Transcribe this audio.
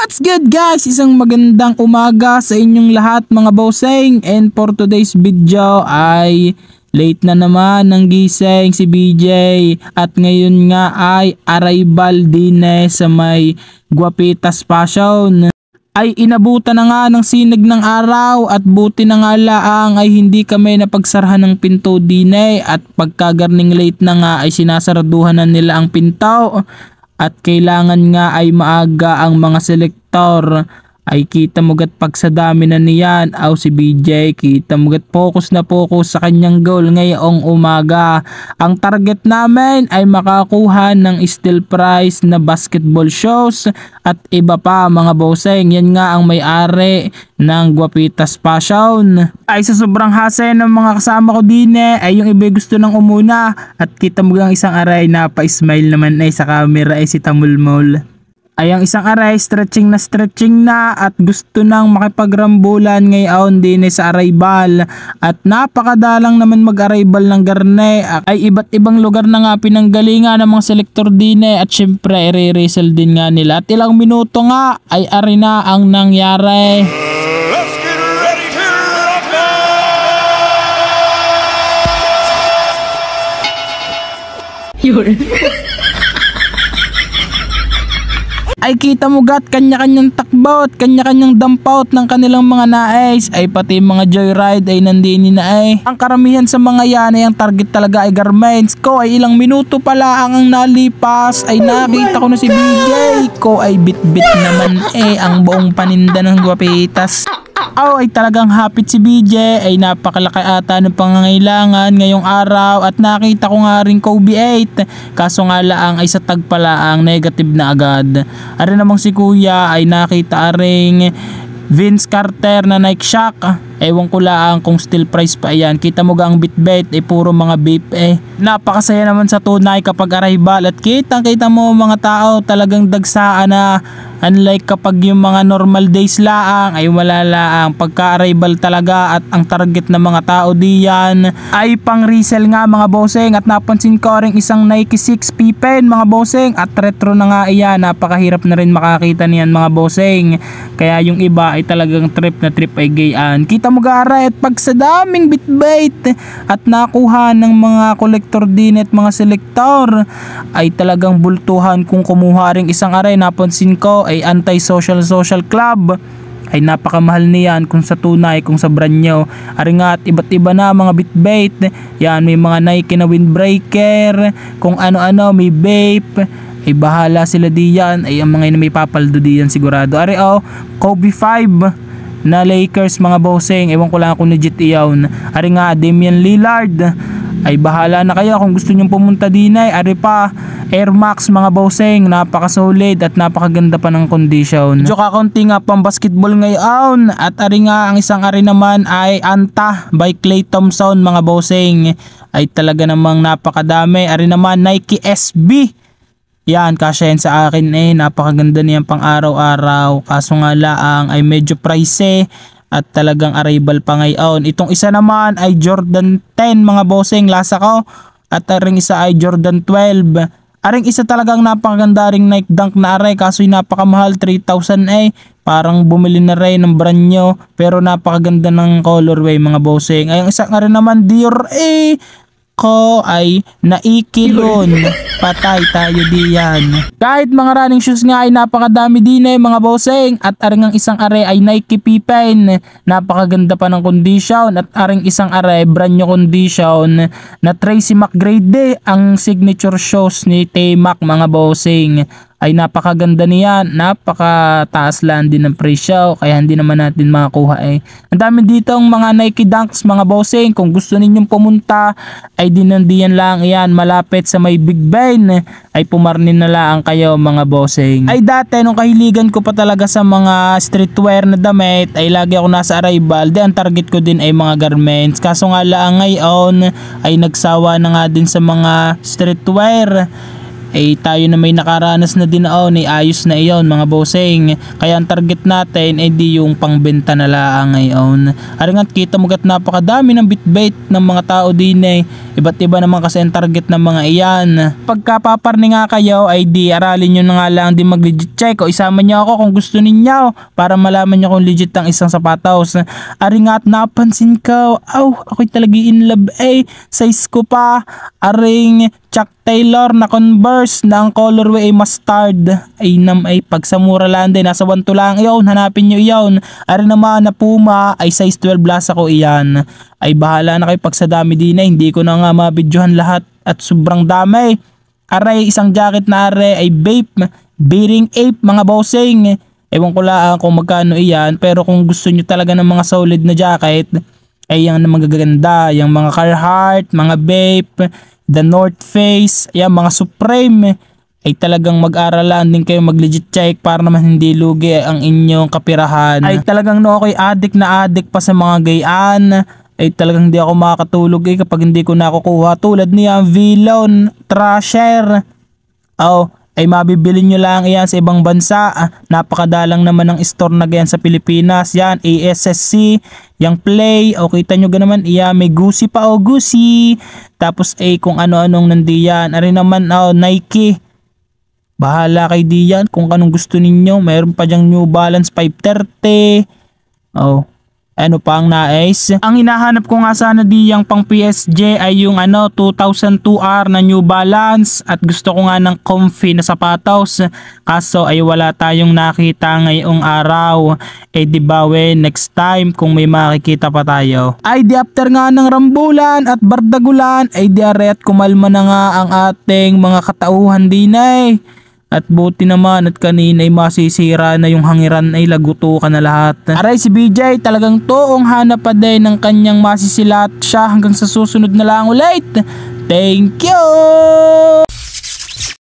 What's good guys? Isang magandang umaga sa inyong lahat mga bossing, and for today's video ay late na naman ng gising si BJ at ngayon nga ay arrival din sa may Guapitas Passion. Ay inabutan na nga ng sinag ng araw at buti na nga laang ay hindi kami napagsarahan ng pinto din at pagkagarning late na nga ay sinasaraduhan na nila ang pinto. At kailangan nga ay maaga ang mga selektor. Ay kita mo gat pag sa dami na niyan si BJ, kita mo gat focus na focus sa kanyang goal ngayong umaga. Ang target namin ay makakuha ng steel prize na basketball shoes at iba pa mga bossing. Yan nga ang may-ari ng Guapitas Passion. Ay sa sobrang hase ng mga kasama ko din ay yung iba gusto nang umuna at kita mo ang isang aray na pa-smile naman ay sa camera ay si Tamulmol. Ay ang isang aray stretching na at gusto nang makipagrambulan ngayon din sa arrival at napakadalang naman mag-arrival ng garne ay iba't ibang lugar na nga pinanggalingan ng mga selektor din at syempre i-resell din nga nila at ilang minuto nga ay arena ang nangyari. Let's get ready to rock now! Yun. Ay kita mo gat kanya-kanyang takbo at kanya-kanyang dumpout ng kanilang mga nais ay pati mga joyride ay nandini na ay. Ang karamihan sa mga yan ay ang target talaga ay garments ko ay ilang minuto pala ang nalipas ay nakita ko na si BJ ko ay bit-bit naman ang buong paninda ng Guapitas. Ay talagang hapit si BJ ay napakalaki ata ng pangangailangan ngayong araw at nakita ko nga rin Kobe 8 kaso nga laang ay sa tag pala ang negative na agad. Ari namang si kuya ay nakita ring Vince Carter na Nike Shock. Ewan ko lang kung still price pa yan. Kita mo gang bitbit ay puro mga vape Napakasaya naman sa tunay kapag arrival at kita mo mga tao talagang dagsaan na. Unlike kapag yung mga normal days laang ay wala laang pagka-arrival talaga at ang target ng mga tao diyan ay pang resell nga mga bossing at napansin ko rin isang Nike 6 Pippen mga bossing at retro na nga iyan. Napakahirap na rin makakita niyan mga bossing kaya yung iba ay talagang trip ay gayaan. Kita mo gara at pag sa daming bitbait at nakuha ng mga kolektor din at mga selektor ay talagang bultuhan kung kumuha ring isang aray. Napansin ko ay anti-social club ay napakamahal niyan kung sa tunay kung sa brand nyo. Ari nga at iba't iba na mga bitbait yan, may mga Nike na windbreaker kung ano-ano, may vape ay bahala sila diyan ay ang mga may papaldo diyan sigurado. Ari Kobe 5 na Lakers mga bossing, ewan ko lang kung legit iyon. Ari nga Damian Lillard ay bahala na kayo kung gusto nyong pumunta din ari pa Air Max mga bossing, napaka-solid at napakaganda pa ng condition. Medyo kakunti nga pang basketball ngayon at ari nga ang isang ari naman ay Anta by Klay Thompson mga bossing ay talaga namang napakadami. Ari naman Nike SB. Yan, kasya yan sa akin napakaganda niyan pang araw-araw kaso nga laang ay medyo pricey at talagang arrival pa ngayon. Itong isa naman ay Jordan 10 mga bossing lasa ko at aring isa ay Jordan 12. Aring isa talagang napakaganda ring Nike Dunk na aray kaso yung napakamahal 3,000 parang bumili na rin ng brand nyo pero napakaganda ng colorway mga bossing. Ay ang isa nga rin naman Dior ko ay naikilon. Patay tayo diyan. Kahit mga running shoes nga ay napakadami din mga bossing at aring ang isang are ay Nike Pippen. Napakaganda pa ng condition at aring isang are brand new condition na Tracy McGrady ang signature shoes ni T-Mac mga bossing. Ay napakaganda niyan, napakataas lang din ng presyo kaya hindi naman natin makakuha Ang dami ditong mga Nike Dunks mga bossing, kung gusto ninyong pumunta ay dinandiyan lang yan malapit sa may Big Ben ay pumarnin na lang kayo mga bossing. Ay dati nung kahiligan ko pa talaga sa mga streetwear na damit ay lagi ako nasa arrival, ang target ko din ay mga garments kaso nga lang ngayon ay nagsawa na nga din sa mga streetwear. ay tayo na may nakaranas na din ay ayos na iyon mga bossing. Kaya ang target natin ay di yung pangbenta na lang ngayon. Aringat kita mo gat napakadami ng bitbait ng mga tao din Iba't iba naman kasi ang target ng mga iyan. Pagkapaparni nga kayo ay di aralin nyo na nga lang di mag-legit check o isama nyo ako kung gusto ninyo para malaman nyo kung legit ang isang sapatos. Aringat napansin ko, ako'y talaga in love size ko pa. Aring Chuck Taylor na Converse na ang colorway ay mustard ay pagsamura lang din nasa 1 to lang iyon, hanapin nyo iyon. Ari naman na Puma ay size 12 plus ako iyan. Ay bahala na kayo pag sa dami din hindi ko na nga mabidyohan lahat at sobrang dami. Aray isang jacket na ay Bape Bearing Ape mga bossing. Ewan ko lang kung magkano iyan pero kung gusto nyo talaga ng mga solid na jacket ay yung magaganda, yung mga Carhartt, mga Bape, The North Face, yan mga Supreme ay talagang mag-aralan din kayo mag-legit check para naman hindi lugi ang inyong kapirahan. Ay talagang ako'y addict na addict pa sa mga gayaan. Ay talagang hindi ako makakatulog kapag hindi ko nakukuha tulad niya Vilon, Trasher. Ay mabibili nyo lang yan sa ibang bansa. Napakadalang naman ng store na ganyan sa Pilipinas. Yan, ASSC, yung Play. Kita nyo naman, may Gucci pa Gucci. Tapos kung ano-anong nandiyan. Ari naman, Nike. Bahala kay diyan kung anong gusto ninyo. Mayroon pa dyang New Balance 530. Ano pa ang nais? Ang hinahanap ko nga sana diyang pang PSG ay yung 2002R na New Balance at gusto ko nga ng comfy na sapatos. Kaso ay wala tayong nakita ngayong araw. Di ba next time kung may makikita pa tayo. Ay di after nga ng rambulan at bardagulan ay di are at kumalma na nga ang ating mga katauhan din At buti naman at kanina ay masisira na yung hangiran ay laguto ka na lahat. Aray si BJ talagang toong hanap pa din ng kanyang masisilat siya hanggang sa susunod na lang ulit. Thank you!